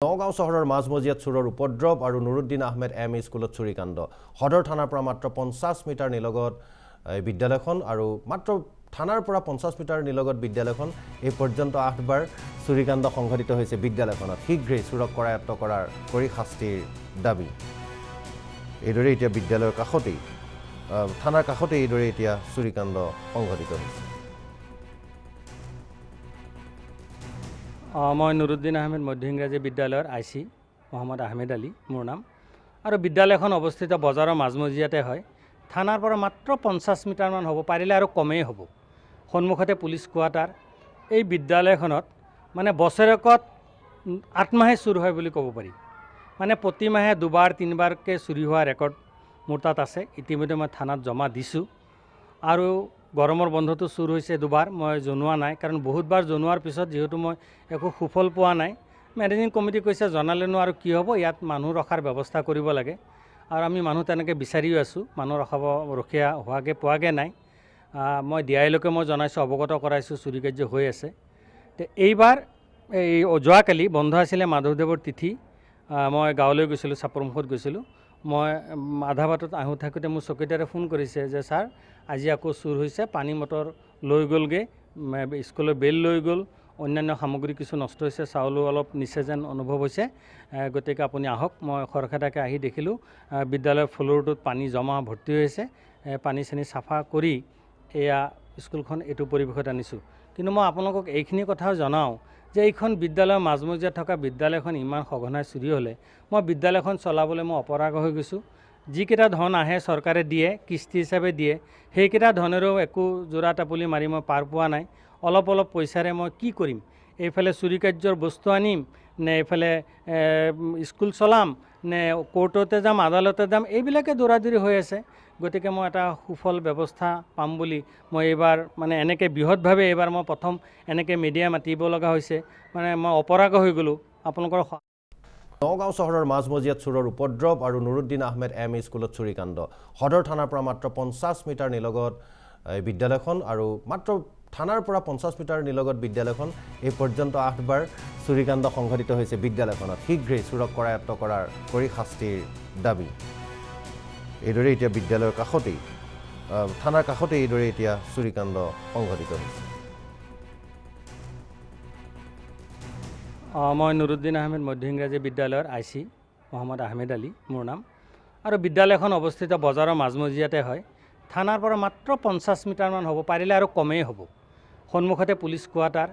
নগাঁও চহৰৰ মাজমজিয়াত চুৰৰ উপদ্ৰৱ আৰু নুৰুদ্দিন আহমেদ এম.ই. স্কুলত চুৰিকাণ্ড সদৰ থানাৰ পৰা মাত্ৰ 50 মিটাৰ নিলগত বিদ্যালয়খন আৰু মাত্ৰ থানাৰ পৰা 50 মিটাৰ নিলগত বিদ্যালয়খন এই পৰ্যন্ত 8 বাৰ চুৰিকাণ্ড সংঘটিত হৈছে বিদ্যালয়খনত শীঘ্ৰেই চুৰক কৰায়ত্ব কৰি শাস্তিৰ দাবী এইদৰে এতিয়া বিদ্যালয়ৰ কাষতেই থানাৰ কাষতেই এইদৰে এতিয়া চুৰিকাণ্ড সংঘটিত হৈছে মই নুৰুদ্দিন আহমেদ মধ্য ইংৰাজী বিদ্যালয়ৰ আইচি মোহাম্মদ আহমেদ আলী মোৰ নাম আৰু বিদ্যালয়খন অৱস্থিত বজাৰৰ মাজমজিয়াতে হয় থানাৰ পৰা মাত্ৰ 50 মিটাৰমান হ'ব পাৰিলে আৰু কমেই হ'ব সন্মুখতে পুলিচ কোৱাৰ্টাৰ এই বিদ্যালয়খনত মানে বছৰেকত 8 মাহে চুৰ হয় বুলি ক'ব পাৰি মানে প্ৰতি মাহে দুবাৰ তিনিবাৰকৈ চুৰি হোৱা ৰেকৰ্ড মোৰ তাত আছে ইতিমধ্যে মই থানাত জমা দিছোঁ আৰু গৰমৰ বন্ধটো চুৰ হৈছে দুবাৰ মই জনোৱা নাই কাৰণ বহুতবাৰ জনোৱাৰ পিছত যেহেতু মই একো সুফল পোৱা নাই মেনেজিং কমিটি কৈছে জনালেনো আৰু কি হ'ব ইয়াত মানুহ ৰখাৰ ব্যৱস্থা কৰিব লাগে আৰু আমি মানুহ তেনেকৈ বিচাৰিও আছোঁ মানুহ ৰখীয়া হোৱাকৈ পোৱাকৈ নাই মই ডিআইলৈকে মই জনাইছোঁ অৱগত কৰাইছোঁ চুৰি কাৰ্য হৈ আছে তো এইবাৰ এই যোৱাকালি বন্ধ আছিলে মাধৱদেৱৰ তিথি মই গাঁৱলৈ গৈছিলোঁ চাপৰমুখত গৈছিলোঁ মই আধা বাটত আহোঁ থাকোঁতে মোৰ চকীদাৰে ফোন কৰিছে যে ছাৰ আজি আকৌ চুৰ হৈছে পানী মটৰ লৈ গ'লগৈ স্কুলৰ বেল লৈ গ'ল অন্যান্য সামগ্ৰী কিছু নষ্ট হৈছে চাউলো অলপ নিচে যেন অনুভৱ হৈছে গতিকে আপুনি আহক মই খৰখেদাকৈ আহি দেখিলোঁ বিদ্যালয়ৰ ফ্ল'ৰটোত পানী জমা ভৰ্তি হৈছে পানী চানী চাফা কৰি এয়া স্কুলখন এইটো পৰিৱেশত আনিছোঁ কিন্তু মই আপোনালোকক এইখিনি কথাও জনাওঁ যে এইখন বিদ্যালয়ৰ মাজমজিয়াত থকা বিদ্যালয়খন ইমান সঘনাই চুৰি হ'লে মই বিদ্যালয়খন চলাবলৈ মই অপৰাগ হৈ গৈছোঁ যিকেইটা ধন আহে চৰকাৰে দিয়ে কিস্তি হিচাপে দিয়ে সেইকেইটা ধনেৰেও একো জোৰা টাপুলি মাৰি মই পাৰ পোৱা নাই অলপ অলপ পইচাৰে মই কি কৰিম এইফালে চুৰি কাৰ্যৰ বস্তু আনিম নে এইফালে স্কুল চলাম নে কোৰ্টতে যাম আদালতে যাম এইবিলাকে দৌৰাদৌৰি হৈ আছে গতিকে মই এটা সুফল ব্যৱস্থা পাম বুলি মই এইবাৰ মানে এনেকৈ বৃহৎভাৱে এইবাৰ মই প্ৰথম এনেকৈ মিডিয়া মাতিব লগা হৈছে মানে মই অপৰাগ হৈ গ'লোঁ আপোনালোকৰ নগাঁও চহৰৰ মাজমজিয়াত চুৰৰ উপদ্ৰৱ আৰু নুৰুদ্দিন আহমেদ এম.ই. স্কুলত চুৰিকাণ্ড সদৰ থানাৰ পৰা মাত্ৰ 50 মিটাৰ নিলগত বিদ্যালয়খন আৰু মাত্ৰ থানাৰ পৰা 50 মিটাৰ নিলগত বিদ্যালয়খন এই পৰ্যন্ত 8 বাৰ চুৰিকাণ্ড সংঘটিত হৈছে বিদ্যালয়খনত শীঘ্ৰেই চুৰক কৰায়ত্ব কৰি শাস্তিৰ দাবী এইদৰে এতিয়া বিদ্যালয়ৰ কাষতেই থানাৰ কাষতেই এইদৰে এতিয়া চুৰিকাণ্ড সংঘটিত হৈছে মই নুৰুদ্দিন আহমেদ মধ্য ইংৰাজী বিদ্যালয়ৰ আইচি মোহাম্মদ আহমেদ আলী মোৰ নাম আৰু বিদ্যালয়খন অৱস্থিত বজাৰৰ মাজমজিয়াতে হয় থানাৰ পৰা মাত্ৰ 50 মিটাৰমান হ'ব পাৰিলে আৰু কমেই হ'ব সন্মুখতে পুলিচ কোৱাৰ্টাৰ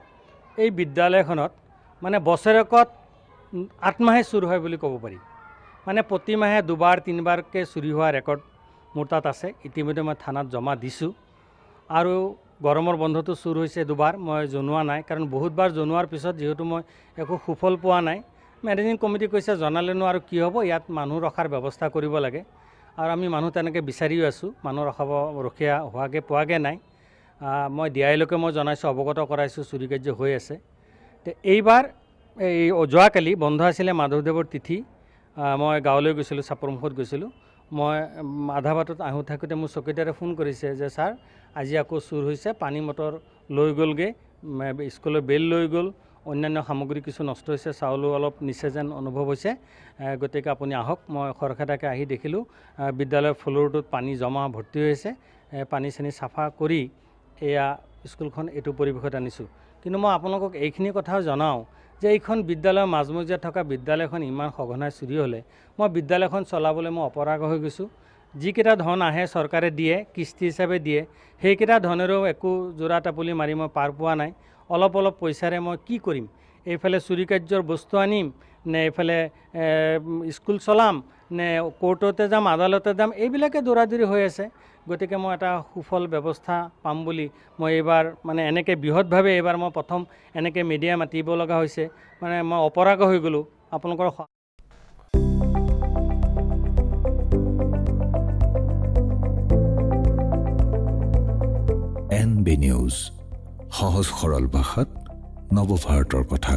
এই বিদ্যালয়খনত মানে বছৰেকত 8 মাহে চুৰ হয় বুলি ক'ব পাৰি মানে প্ৰতি মাহে দুবাৰ তিনিবাৰকৈ চুৰি হোৱা ৰেকৰ্ড মোৰ তাত আছে ইতিমধ্যে মই থানাত জমা দিছোঁ আৰু গৰমৰ বন্ধটো চুৰ হৈছে দুবাৰ মই জনোৱা নাই কাৰণ বহুতবাৰ জনোৱাৰ পিছত যেহেতু মই একো সুফল পোৱা নাই মেনেজিং কমিটি কৈছে জনালেনো আৰু কি হ'ব ইয়াত মানুহ ৰখাৰ ব্যৱস্থা কৰিব লাগে আৰু আমি মানুহ তেনেকৈ বিচাৰিও আছোঁ মানুহ ৰখীয়া হোৱাকৈ পোৱাকৈ নাই মই ডিআইলৈকে মই জনাইছোঁ অৱগত কৰাইছোঁ চুৰি কাৰ্য হৈ আছে তো এইবাৰ এই যোৱাকালি বন্ধ আছিলে মাধৱদেৱৰ তিথি মই গাঁৱলৈ গৈছিলোঁ চাপৰমুখত গৈছিলোঁ মই আধা বাটত আহোঁ থাকোঁতে মোৰ চকীদাৰে ফোন কৰিছে যে ছাৰ আজি আকৌ চুৰ হৈছে পানী মটৰ লৈ গ'লগৈ স্কুলৰ বেল লৈ গ'ল অন্যান্য সামগ্ৰী কিছু নষ্ট হৈছে চাউলো অলপ নিচে যেন অনুভৱ হৈছে গতিকে আপুনি আহক মই খৰখেদাকৈ আহি দেখিলোঁ বিদ্যালয়ৰ ফ্ল'ৰটোত পানী জমা ভৰ্তি হৈছে পানী চানী চাফা কৰি এয়া স্কুলখন এইটো পৰিৱেশত আনিছোঁ কিন্তু মই আপোনালোকক এইখিনি কথাও জনাওঁ যে এইখন বিদ্যালয়ৰ মাজমজিয়াত থকা বিদ্যালয়খন ইমান সঘনাই চুৰি হ'লে মই বিদ্যালয়খন চলাবলৈ মই অপৰাগ হৈ গৈছোঁ যিকেইটা ধন আহে চৰকাৰে দিয়ে কিস্তি হিচাপে দিয়ে সেইকেইটা ধনেৰেও একো জোৰা টাপুলি মাৰি মই পাৰ পোৱা নাই অলপ অলপ পইচাৰে মই কি কৰিম এইফালে চুৰি কাৰ্যৰ বস্তু আনিম নে এইফালে স্কুল চলাম নে কোৰ্টতে যাম আদালতে যাম এইবিলাকে দৌৰাদৌৰি হৈ আছে গতিকে মই এটা সুফল ব্যৱস্থা পাম বুলি মই এইবাৰ মানে এনেকৈ বৃহৎভাৱে এইবাৰ মই প্ৰথম এনেকৈ মিডিয়া মাতিব লগা হৈছে মানে মই অপৰাগ হৈ গ'লোঁ আপোনালোকৰ NB নিউজ সহজ সৰল ভাষাত নৱভাৰতৰ কথা।